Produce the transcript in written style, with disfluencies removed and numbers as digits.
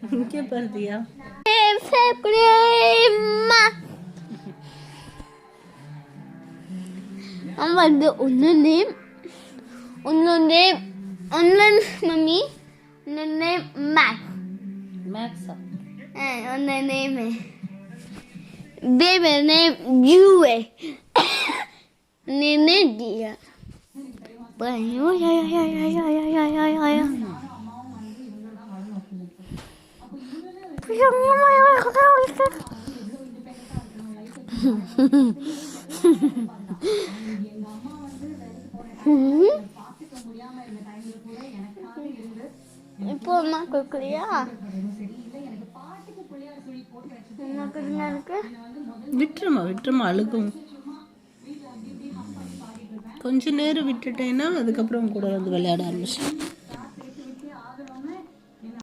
இங்கே பாருதியா வந்து ஒன்று நேம் மம்மி ஒன்று நேம் மேக்ஸா ஒன்று நேம் பேபி நேம் யூஏ நேம் டியா இப்போ அம்மா கொடுக்கலையா விட்டுருமா அழுகும். கொஞ்ச நேரம் விட்டுட்டேன்னா அதுக்கப்புறம் கூட வந்து விளையாட ஆரம்பிச்சு.